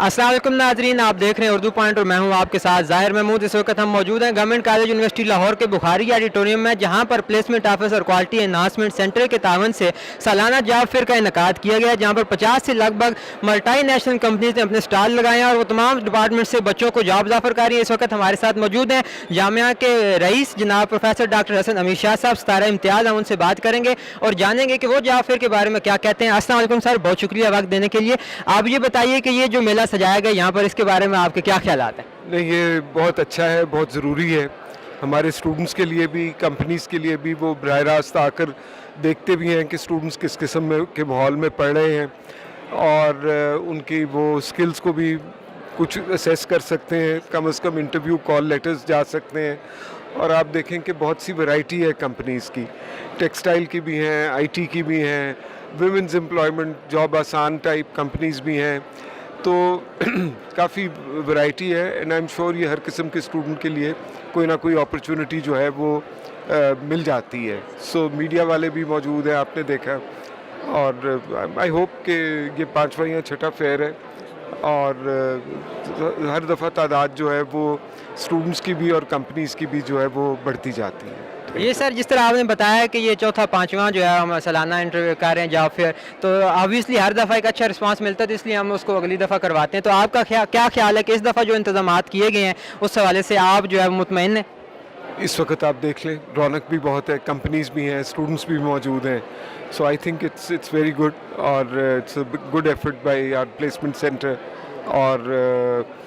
अस्सलाम वालेकुम नाजरीन, आप देख रहे हैं उर्दू पॉइंट और मैं हूं आपके साथ ज़ाहिर महमूद। इस वक्त हम मौजूद हैं गवर्नमेंट कॉलेज यूनिवर्सिटी लाहौर के बुखारी ऑडिटोरियम में, जहां पर प्लेसमेंट ऑफिस और क्वालिटी एनहांसमेंट सेंटर के तावन से सालाना जॉब फेयर का इनकाद किया गया, जहां पर 50 से लगभग मल्टी नेशनल कंपनीज ने अपने स्टॉल लगाए हैं और वो तमाम डिपार्टमेंट से बच्चों को जॉब ऑफर कर रही है। इस वक्त हमारे साथ मौजूद हैं जामिया के रईस जनाब प्रोफेसर डॉक्टर हसन अमीर शाह साहब, सितारा इम्तियाज़। हम उनसे बात करेंगे और जानेंगे कि वो जॉब फेयर के बारे में क्या कहते हैं। अस्सलाम वालेकुम सर, बहुत शुक्रिया वक्त देने के लिए। आप ये बताइए कि ये जो मेला सजाया गया यहाँ पर, इसके बारे में आपके क्या ख्यालात हैं? नहीं, ये बहुत अच्छा है, बहुत ज़रूरी है हमारे स्टूडेंट्स के लिए भी, कंपनीज़ के लिए भी। वो बराह रास्त आकर देखते भी हैं कि स्टूडेंट्स किस किस्म में के माहौल में पढ़ रहे हैं और उनकी वो स्किल्स को भी कुछ असेस कर सकते हैं। कम से कम इंटरव्यू कॉल लेटर्स जा सकते हैं। और आप देखें कि बहुत सी वैरायटी है कंपनीज़ की, टेक्सटाइल की भी हैं, आईटी की भी हैं, विमेंस एम्प्लॉयमेंट जॉब आसान टाइप कंपनीज़ भी हैं। तो काफ़ी वैरायटी है एंड आई एम श्योर ये हर किस्म के स्टूडेंट के लिए कोई ना कोई अपॉर्चुनिटी जो है वो मिल जाती है। सो मीडिया वाले भी मौजूद हैं, आपने देखा। और आई होप कि ये 5वां या 6ठा फेयर है और हर दफ़ा तादाद जो है वो स्टूडेंट्स की भी और कंपनीज़ की भी जो है वो बढ़ती जाती है। ये सर, जिस तरह आपने बताया कि ये चौथा पाँचवां जो है हम सालाना इंटरव्यू कर रहे हैं जॉब फेयर, तो ऑब्वियसली हर दफ़ा एक अच्छा रिस्पांस मिलता है, तो इसलिए हम उसको अगली दफ़ा करवाते हैं। तो आपका क्या ख्याल है कि इस दफ़ा जो इंतजामात किए गए हैं उस हवाले से आप जो है मुतमईन हैं? इस वक्त आप देख लें, रौनक भी बहुत है, कंपनीज़ भी हैं, स्टूडेंट्स भी मौजूद हैं। So I think it's very good और it's a good effort by our placement centre और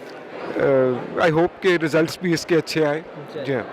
आई होप के रिजल्ट्स भी इसके अच्छे आए। जी हाँ,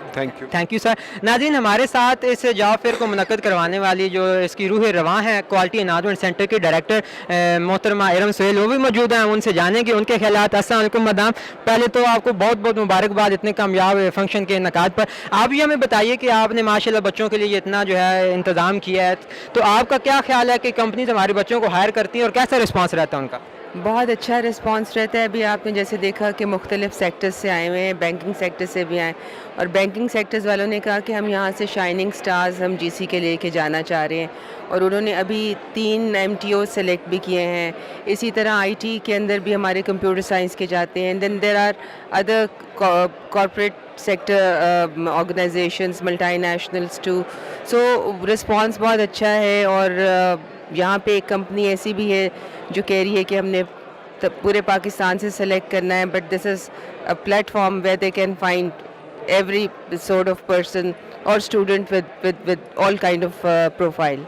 थैंक यू सर। नाज़रीन, हमारे साथ इस जॉब फेयर को मुनक्कद करवाने वाली जो इसकी रूह रवां है क्वालिटी एनहांसमेंट सेंटर के डायरेक्टर मोहतरमा इरम सुहेल, वो भी मौजूद हैं। हम उनसे जानेंगे उनके ख्यालात। अस्सलाम वालेकुम मैडम, पहले तो आपको बहुत बहुत मुबारकबाद इतने कामयाब फंक्शन के इनकाद पर। आप ये हमें बताइए कि आपने माशाल्लाह बच्चों के लिए इतना जो है इंतज़ाम किया है, तो आपका क्या ख्याल है कि कंपनीज हमारे बच्चों को हायर करती हैं और कैसा रिस्पॉन्स रहता है उनका? बहुत अच्छा रिस्पांस रहता है। अभी आपने जैसे देखा कि मुख्तलिफ सेक्टर्स से आए हुए हैं, बैंकिंग सेक्टर से भी आए, और बैंकिंग सेक्टर्स वालों ने कहा कि हम यहाँ से शाइनिंग स्टार्स हम जीसी के लेके जाना चाह रहे हैं, और उन्होंने अभी 3 MTO सेलेक्ट भी किए हैं। इसी तरह आईटी के अंदर भी हमारे कंप्यूटर साइंस के जाते हैं। Then there are other corporate sector organisations, multi nationals too. So response बहुत अच्छा है। और यहाँ पे एक कंपनी ऐसी भी है जो कह रही है कि हमने पूरे पाकिस्तान से सेलेक्ट करना है, but this is a platform where they can find every sort of person और student with all kind of profile.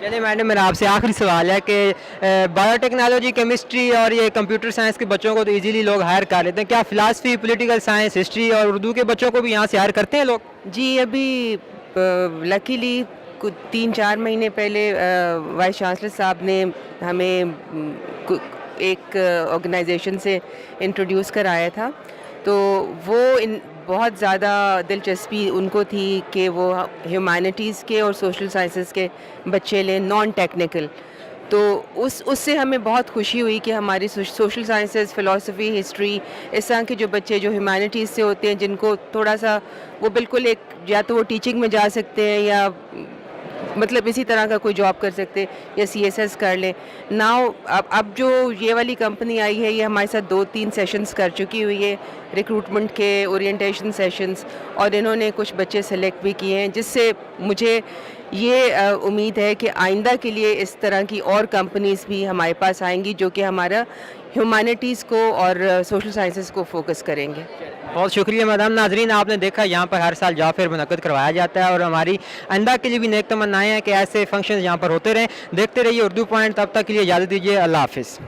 चलिए मैडम, मेरा आपसे आखिरी सवाल है कि बायोटेक्नोलॉजी, केमिस्ट्री और ये कंप्यूटर साइंस के बच्चों को तो इजीली लोग हायर कर लेते हैं, क्या फ़िलासफ़ी, पॉलिटिकल साइंस, हिस्ट्री और उर्दू के बच्चों को भी यहाँ से हायर करते हैं लोग? जी, अभी लकीली कुछ 3-4 महीने पहले वाइस चांसलर साहब ने हमें एक ऑर्गेनाइजेशन से इंट्रोड्यूस कराया था, तो वो बहुत ज़्यादा दिलचस्पी उनको थी कि वो ह्यूमैनिटीज़ के और सोशल साइंसेस के बच्चे लें, नॉन टेक्निकल। तो उससे हमें बहुत खुशी हुई कि हमारी सोशल साइंसेस, फ़िलासफ़ी, हिस्ट्री, इस तरह के जो बच्चे जो ह्यूमैनिटीज़ से होते हैं, जिनको थोड़ा सा वो बिल्कुल एक, या तो वो टीचिंग में जा सकते हैं या मतलब इसी तरह का कोई जॉब कर सकते या CSS कर लें। नाउ अब जो ये वाली कंपनी आई है, ये हमारे साथ 2-3 सेशंस कर चुकी हुई है, रिक्रूटमेंट के, ओरिएंटेशन सेशंस, और इन्होंने कुछ बच्चे सेलेक्ट भी किए हैं, जिससे मुझे ये उम्मीद है कि आइंदा के लिए इस तरह की और कंपनीज़ भी हमारे पास आएंगी जो कि हमारा ह्यूमैनिटीज़ को और सोशल साइंसेस को फोकस करेंगे। बहुत शुक्रिया मैडम। नाजरीन, आपने देखा यहाँ पर हर साल जॉब फेयर मुनक्कद करवाया जाता है और हमारी आइंदा के लिए भी नेक तमन्नाएं हैं कि ऐसे फंक्शन यहाँ पर होते रहें। देखते रहिए उर्दू पॉइंट। तब तक के लिए इजाज़त दीजिए, अल्लाह हाफिज़।